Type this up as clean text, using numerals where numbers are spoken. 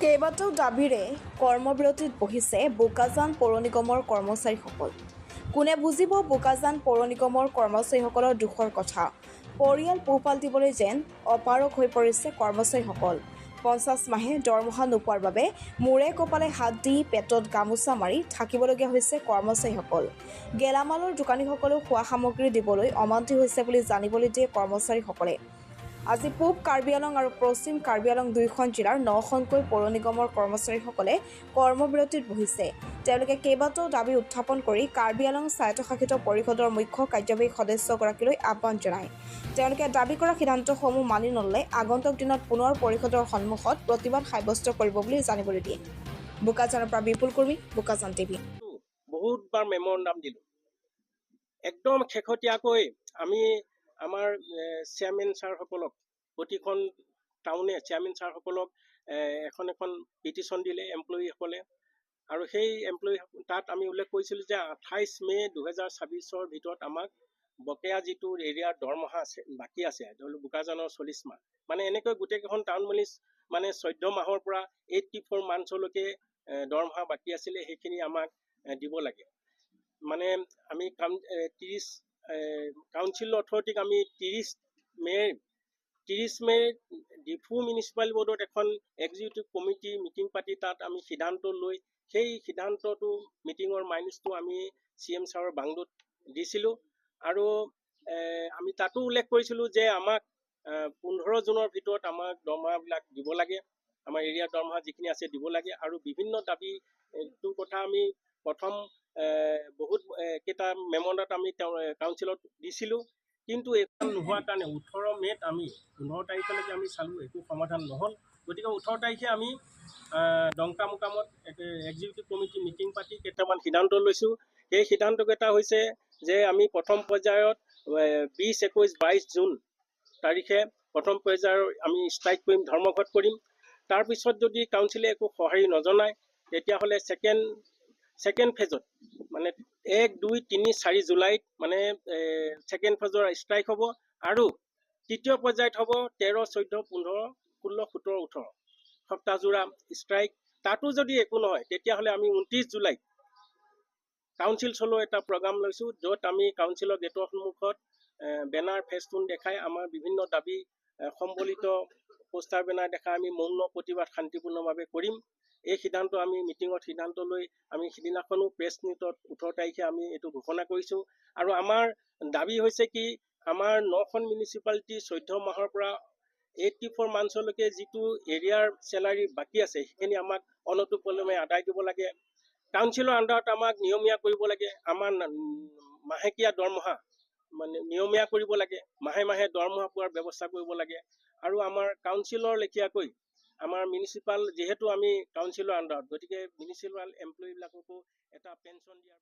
কেইবাটাও দাবীৰে কৰ্মবিৰতিত বহিছে বোকাজান পৌৰ নিগমৰ কৰ্মচাৰীসকল। কোনে বুজিব বোকাজান পৌৰ নিগমৰ কৰ্মচাৰীসকলৰ দুখৰ কথা। পৰিয়াল পোহপাল দিবলৈ যেন অপাৰগ হৈ পৰিছে কৰ্মচাৰীসকল। 50 মাহে দৰমহা নোপোৱাৰ বাবে মূৰে কপালে হাত দি পেটত গামোচা মাৰি থাকিবলগীয়া হৈছে কৰ্মচাৰীসকল। গেলামালৰ দোকানীসকলেও খোৱা সামগ্ৰী দিবলৈ অমান্তি হৈছে বুলি জানিবলৈ দিয়ে কৰ্মচাৰীসকলে। আজি পূব কাৰ্বি আংলং আৰু পশ্চিম কাৰ্বি আংলং দুয়োখন জিলাৰ 9খনকৈ পৌৰ নিগমৰ কৰ্মচাৰীসকলে কৰ্মবিৰতিত বহিছে। তেওঁলোকে কেইবাটাও দাবী উত্থাপন কৰি কাৰ্বি আংলং স্বায়ত্তশাসিত পৰিষদৰ মুখ্য কাৰ্যবাহী সদস্যগৰাকীলৈ আহ্বান জনায়। তেওঁলোকে দাবী কৰা সিদ্ধান্তসমূহ মানি নললে আগন্তুক দিনত পুনৰ পৰিষদৰ সন্মুখত প্ৰতিবাদ সাব্যস্ত কৰিব বুলি জানিবলৈ দিয়ে। বোকাজানৰ পৰা বিপুল কৰ্মী, বোকাজান টিভি। বহুতবাৰ মেম'ৰেণ্ডাম দিলোঁ। একদম শেহতীয়াকৈ আমি আমাৰ চেয়াৰমেন ছাৰসকলক প্ৰতিখন টাউনে চেয়াৰমেন ছাৰসকলক এখন পিটিশ্যন দিলে এমপ্লয়ীসকলে, আৰু সেই এমপ্লয়ী তাত আমি উল্লেখ কৰিছিলোঁ যে 28 মে 2026 ভিতৰত আমাক বকেয়া যিটো এৰিয়াৰ দৰমহা আছে বাকী আছে, ধৰি লওক বোকাজানৰ 40 মাহ, মানে এনেকৈ গোটেইকেইখন টাউন মিলি মানে 14 মাহৰ পৰা 84 মান্থছলৈকে দৰমহা বাকী আছিলে, সেইখিনি আমাক দিব লাগে। মানে আমি 30 কাউন্সিল অথৰিটিক আমি 30 মে ডিফু মিউনিচিপাল বৰ্ডত এখন এক্সিকিউটিভ কমিটি মিটিং পাতি তাত আমি সিদ্ধান্ত লৈ সেই সিদ্ধান্তটো মিটিঙৰ মাইনছটো আমি CM ছাৰৰ বাংলোত দিছিলোঁ, আৰু আমি তাতো উল্লেখ কৰিছিলোঁ যে আমাক 15 জুনৰ ভিতৰত আমাক দৰমহাবিলাক দিব লাগে, আমাৰ এৰিয়াৰ দৰমহা যিখিনি আছে দিব লাগে, আৰু বিভিন্ন দাবীটোৰ কথা আমি প্ৰথম বহুত কেইটা মেম'ৰেণ্ডামত আমি কাউন্সিলত দিছিলোঁ, কিন্তু এইখন নোহোৱাৰ কাৰণে 18 মে'ত আমি 15 তাৰিখলৈকে আমি চালোঁ, একো সমাধান নহ'ল। গতিকে 18 তাৰিখে আমি ডংকা মুকামত এক্সিকিউটিভ কমিটি মিটিং পাতি কেইটামান সিদ্ধান্ত লৈছোঁ। সেই সিদ্ধান্তকেইটা হৈছে যে আমি প্ৰথম পৰ্যায়ত 20, 21, 22 জুন তাৰিখে প্ৰথম পৰ্যায়ৰ আমি ষ্ট্ৰাইক কৰিম, ধৰ্মঘট কৰিম। তাৰপিছত যদি কাউন্সিলে একো সঁহাৰি নজনায় তেতিয়াহ'লে ছেকেণ্ড ফেজত মানে 1, 2, 3, 4 জুলাইত মানে ছেকেণ্ড ফেজৰ ষ্ট্ৰাইক হ'ব, আৰু তৃতীয় পৰ্যায়ত হ'ব 13, 14, 15, 16, 17, 18 সপ্তাহজোৰা ষ্ট্ৰাইক। তাতো যদি একো নহয় তেতিয়াহ'লে আমি 29 জুলাইত কাউন্সিল চলোৱা এটা প্ৰগ্ৰাম লৈছোঁ, য'ত আমি কাউন্সিলৰ গেটৰ সন্মুখত বেনাৰ ফেষ্টুন দেখাই আমাৰ বিভিন্ন দাবী সম্বলিত পোষ্টাৰ বেনাৰ দেখাই আমি মৌন প্ৰতিবাদ শান্তিপূৰ্ণভাৱে কৰিম। এই সিদ্ধান্ত আমি মিটিঙত সিদ্ধান্ত লৈ আমি সিদিনাখনো প্ৰেছ মিটত 18 তাৰিখে আমি এইটো ঘোষণা কৰিছোঁ। আৰু আমাৰ দাবী হৈছে কি, আমাৰ 9খন মিউনিচিপালিটি 14 মাহৰ পৰা 84 মান্থছলৈকে যিটো এৰিয়াৰ চেলাৰী বাকী আছে সেইখিনি আমাক অনতিপলমে আদায় দিব লাগে। কাউন্সিলৰ আণ্ডাৰত আমাক নিয়মীয়া কৰিব লাগে, আমাৰ মাহেকীয়া দৰমহা মানে নিয়মীয়া কৰিব লাগে, মাহে মাহে দৰমহা পোৱাৰ ব্যৱস্থা কৰিব লাগে, আৰু আমাৰ কাউন্সিলৰ লেখীয়াকৈ আমাৰ মিউনিচিপাল যিহেতু আমি কাউন্সিলৰ আণ্ডাৰত, গতিকে মিউনিচিপাল এমপ্লয়ীবিলাককো এটা পেঞ্চন দিয়াৰ